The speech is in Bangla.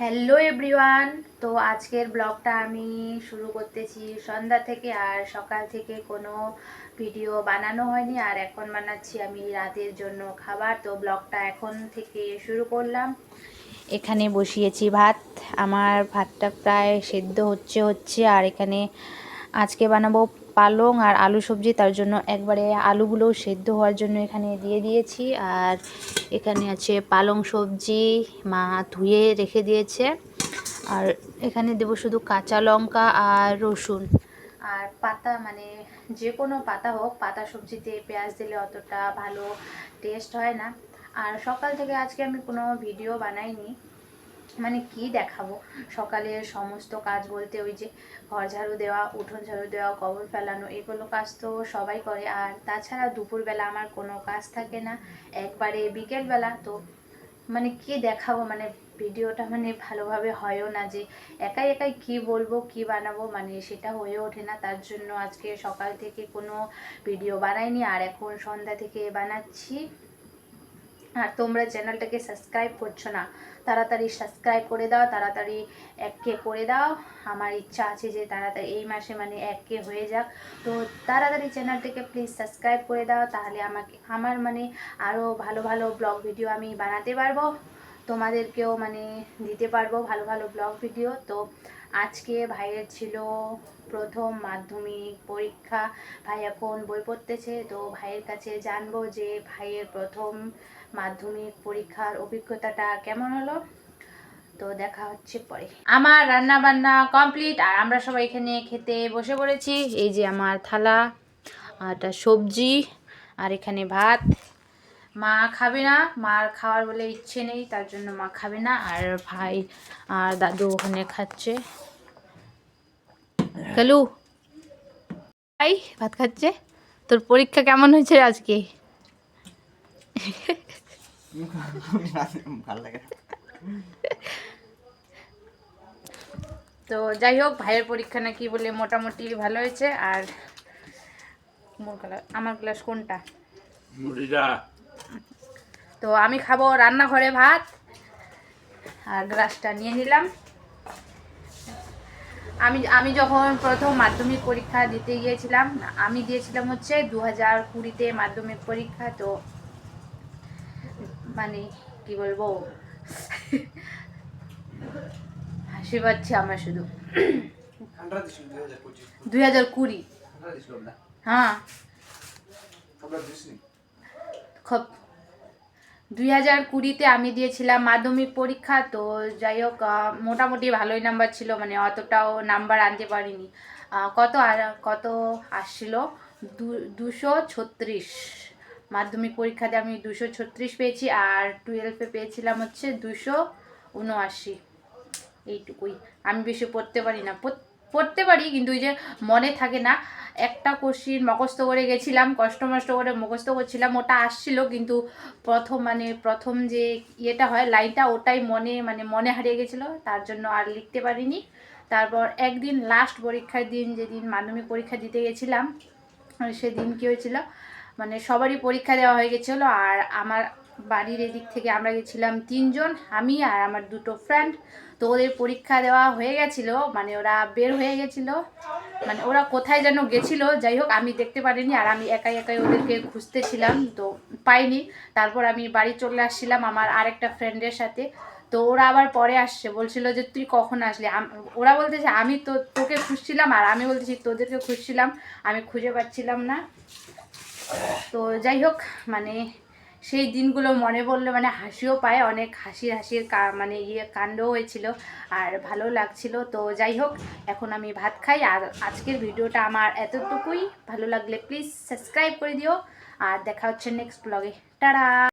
Hello everyone. তো আজকের ব্লগটা আমি শুরু করতেছি সন্ধ্যা থেকে, আর সকাল থেকে কোনো ভিডিও বানানো হয়নি, আর এখন বানাচ্ছি আমি রাতের জন্য খাবার। তো ব্লগটা এখন থেকে শুরু করলাম। এখানে বসিয়েছি ভাত, আমার ভাতটা প্রায় সেদ্ধ হচ্ছে আর এখানে আজকে বানাবো পালং আর আলু সবজি, তার জন্য একবারে আলুগুলো সেদ্ধ হওয়ার জন্য এখানে দিয়ে দিয়েছি। আর এখানে আছে পালং সবজি, মা ধুয়ে রেখে দিয়েছে। আর এখানে দেবো শুধু কাঁচা লঙ্কা আর রসুন আর পাতা, মানে যে কোনো পাতা হোক, পাতা সবজিতে পেঁয়াজ দিলে অতটা ভালো টেস্ট হয় না। আর সকাল থেকে আজকে আমি কোনো ভিডিও বানাইনি, মানে কি দেখাবো। সকালের সমস্ত কাজ বলতে ওই যে ঘর ঝাড়ু দেওয়া, উঠোন ঝাড়ু দেওয়া, কবর ফেলানো, এগুলো কাজ তো সবাই করে। আর তাছাড়া দুপুরবেলা আমার কোনো কাজ থাকে না, একবারে বিকেলবেলা। তো মানে কি দেখাবো, মানে ভিডিওটা মানে ভালোভাবে হয়ও না, যে একাই একাই কি বলবো কি বানাবো, মানে সেটা হয়ে ওঠে না। তার জন্য আজকে সকাল থেকে কোনো ভিডিও বানাইনি, আর এখন সন্ধ্যা থেকে বানাচ্ছি। আর তোমরা চ্যানেলটাকে সাবস্ক্রাইব করছো না, তাড়াতাড়ি সাবস্ক্রাইব করে দাও, তাড়াতাড়ি 1K করে দাও। আমার ইচ্ছা আছে যে তাড়াতাড়ি এই মাসে মানে 1K হয়ে যাক। তো তাড়াতাড়ি চ্যানেলটাকে প্লিজ সাবস্ক্রাইব করে দাও, তাহলে আমার মানে আরও ভালো ভালো ব্লগ ভিডিও আমি বানাতে পারবো, তোমাদেরকেও মানে দিতে পারবো ভালো ভালো ব্লগ ভিডিও। তো আজকে ভাইয়ের ছিল প্রথম মাধ্যমিক পরীক্ষা, ভাই এখন বই পড়তেছে। তো ভাইয়ের কাছে জানবো যে ভাইয়ের প্রথম মাধ্যমিক পরীক্ষার অভিজ্ঞতাটা কেমন হলো। তো দেখা হচ্ছে পরে। আমার রান্না বান্না কমপ্লিট, আর আমরা সবাই এখানে খেতে বসে পড়েছি। এই যে আমার থালা, আর সবজি, আর এখানে ভাত। মা খাবে না, মার খাওয়ার বলে ইচ্ছে নেই, তার জন্য মা খাবে না। আর ভাই আর দাদু ওখানে খাচ্ছে। কালু ভাই ভাত খাচ্ছে। তোর পরীক্ষা কেমন হয়েছে আজকে? তো যাই হোক, ভাইয়ের পরীক্ষা নাকি বলে মোটামুটি ভালো হয়েছে। আর আমার ক্লাস কোনটা? তো আমি খাবো রান্নাঘরে ভাত, আর গ্লাসটা নিয়ে নিলাম। আমি যখন প্রথম মাধ্যমিক পরীক্ষা দিতে গিয়েছিলাম, আমি দিয়েছিলাম হচ্ছে 2020-তে মাধ্যমিক পরীক্ষা। তো মানে কি বলবো, হাসি পাচ্ছে আমার শুধু। 2020, হ্যাঁ, 2020-তে আমি দিয়েছিলাম মাধ্যমিক পরীক্ষা। তো যাই হোক, মোটামুটি ভালোই নাম্বার ছিল, মানে অতটাও নাম্বার আনতে পারিনি। কত আসছিল? 236। মাধ্যমিক পরীক্ষাতে আমি 236 পেয়েছি, আর 12-এ পেয়েছিলাম হচ্ছে 279। এইটুকুই। আমি বেশি পড়তে পারি না, পড়তে পারি কিন্তু ওই যে মনে থাকে না। একটা কোশ্চিন মুখস্থ করে গেছিলাম, কষ্ট মষ্ট করে মুখস্থ করছিলাম, ওটা আসছিল, কিন্তু প্রথম যে ইয়েটা হয় লাইনটা, ওটাই মনে হারিয়ে গেছিলো, তার জন্য আর লিখতে পারিনি। তারপর একদিন লাস্ট পরীক্ষার দিন, যেদিন মাধ্যমিক পরীক্ষা দিতে গেছিলাম, সেদিন কী হয়েছিল, মানে সবারই পরীক্ষা দেওয়া হয়ে গেছিলো। আর আমার বাড়ির এদিক থেকে আমরা গেছিলাম 3 জন, আমি আর আমার 2 ফ্রেন্ড। তো ওদের পরীক্ষা দেওয়া হয়ে গেছিলো, মানে ওরা বের হয়ে গেছিলো, মানে ওরা কোথায় যেন গেছিলো। যাই হোক, আমি দেখতে পারিনি, আর আমি একাই একাই ওদেরকে খুঁজতেছিলাম, তো পাইনি। তারপর আমি বাড়ি চলে আসছিলাম আমার আরেকটা ফ্রেন্ডের সাথে। তো ওরা আবার পরে আসছে, বলছিল যে তুই কখন আসলি। ওরা বলতেছে আমি তো তোকে খুঁজছিলাম, আর আমি বলতেছি তোদেরকে খুঁজছিলাম, আমি খুঁজে পাচ্ছিলাম না। তো যাই হোক, মানে সেই দিনগুলো মনে পড়লে মানে হাসিও পায়, অনেক হাসির মানে কাণ্ডও হয়েছিল, আর ভালো লাগছিল। তো যাই হোক, এখন আমি ভাত খাই। আর আজকের ভিডিওটা আমার এতটুকুই। ভালো লাগলে প্লিজ সাবস্ক্রাইব করে দিও, আর দেখা হচ্ছে নেক্সট ব্লগে। টাটা।